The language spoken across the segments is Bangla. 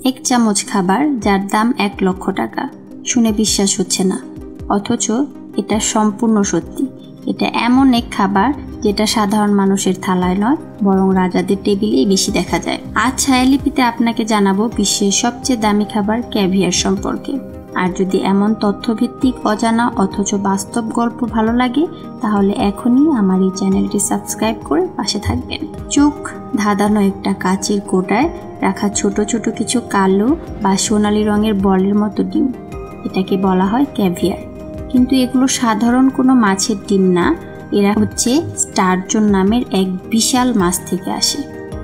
1 চামচ খাবার যার দাম 1 লক্ষ টাকা। শুনে বিশ্বাস হচ্ছে না, অথচ এটা সম্পূর্ণ সত্যি। এটা এমন এক খাবার যেটা সাধারণ মানুষের থালায় নয়, বরং রাজাদের টেবিলেই বেশি দেখা যায়। আজ ছায়ালিপিতে আপনাকে জানাবো বিশ্বের সবচেয়ে দামি খাবার ক্যাভিয়ার সম্পর্কে। আর যদি এমন তথ্যভিত্তিক, অজানা অথচ বাস্তব গল্প ভালো লাগে, তাহলে এখনই আমার এই চ্যানেলটি সাবস্ক্রাইব করে পাশে থাকবেন। চোখ ধাঁধানো একটা কাচের কোটায় রাখা ছোট ছোট কিছু কালো বা সোনালী রঙের বলের মতো ডিম, এটাকে বলা হয় ক্যাভিয়ার। কিন্তু এগুলো সাধারণ কোনো মাছের ডিম না, এরা হচ্ছে স্টারজন নামের এক বিশাল মাছ থেকে আসে,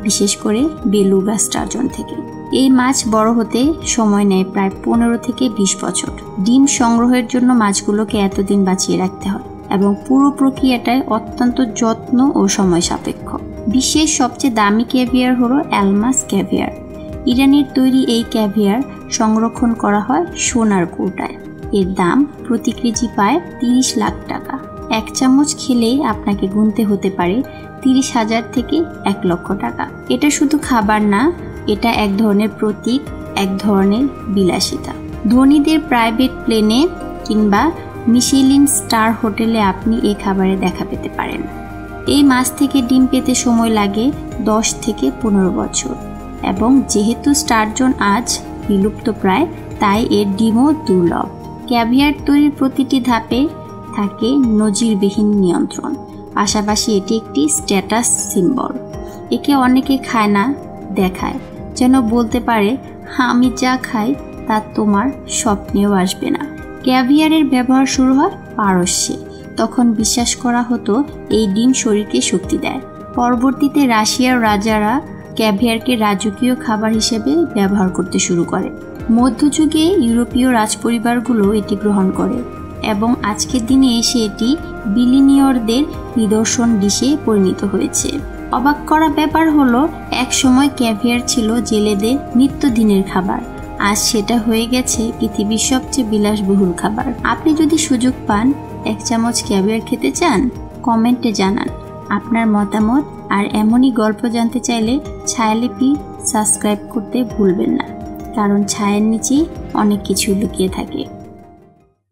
বিশেষ করে বেলুগা স্টারজন থেকে। এই মাছ বড় হতে সময় নেয় প্রায় 15 থেকে 20 বছর। ডিম সংগ্রহের জন্য মাছগুলোকে এতদিন বাঁচিয়ে রাখতে হয় এবং পুরো প্রক্রিয়াটাই অত্যন্ত যত্ন ও সময় সাপেক্ষ। বিশ্বের সবচেয়ে দামি ক্যাভিয়ার হলো অ্যালমাস ক্যাভিয়ার। ইরানের তৈরি এই ক্যাভিয়ার সংরক্ষণ করা হয় সোনার কৌটায়। এর দাম প্রতি কেজি প্রায় 30 লাখ টাকা। 1 চামচ খেলেই আপনাকে গুনতে হতে পারে 30,000 থেকে 1 লক্ষ টাকা। এটা শুধু খাবার না, এটা এক ধরনের প্রতীক, এক ধরনের বিলাসিতা। ধনীদের প্রাইভেট প্লেনে কিংবা মিশেলিন স্টার হোটেলে আপনি এই খাবারে দেখা পেতে পারেন। এই মাছ থেকে ডিম পেতে সময় লাগে 10 থেকে 15 বছর এবং যেহেতু স্টারজন আজ বিলুপ্ত প্রায়, তাই এর ডিমও দুর্লভ। ক্যাভিয়ার তৈরির প্রতিটি ধাপে থাকে নজিরবিহীন নিয়ন্ত্রণ, পাশাপাশি এটি একটি স্ট্যাটাস সিম্বল। একে অনেকে খায় না, দেখায়, যেন বলতে পারে আমি যা খাই তা তোমার স্বপ্নেও আসবে না। ক্যাভিয়ারের ব্যবহার শুরু হয় পারস্যে। তখন বিশ্বাস করা হতো এই ডিম শরীরকে শক্তি দেয়। পরবর্তীতে রাশিয়ার রাজারা ক্যাভিয়ারকে রাজকীয় খাবার হিসেবে ব্যবহার করতে শুরু করে। মধ্যযুগে ইউরোপীয় রাজপরিবারগুলো এটি গ্রহণ করে এবং আজকের দিনে এসে এটি বিলিনিয়রদের নিদর্শন ডিশে পরিণত হয়েছে। অবাক করা ব্যাপার হলো, এক সময় ক্যাভিয়ার ছিল জেলেদের নিত্যদিনের খাবার, আজ সেটা হয়ে গেছে পৃথিবীর সবচেয়ে বিলাসবহুল খাবার। আপনি যদি সুযোগ পান 1 চামচ ক্যাভিয়ার খেতে চান, কমেন্টে জানান আপনার মতামত। আর এমনই গল্প জানতে চাইলে ছায়ালিপি সাবস্ক্রাইব করতে ভুলবেন না, কারণ ছায়ের নিচে অনেক কিছু লুকিয়ে থাকে।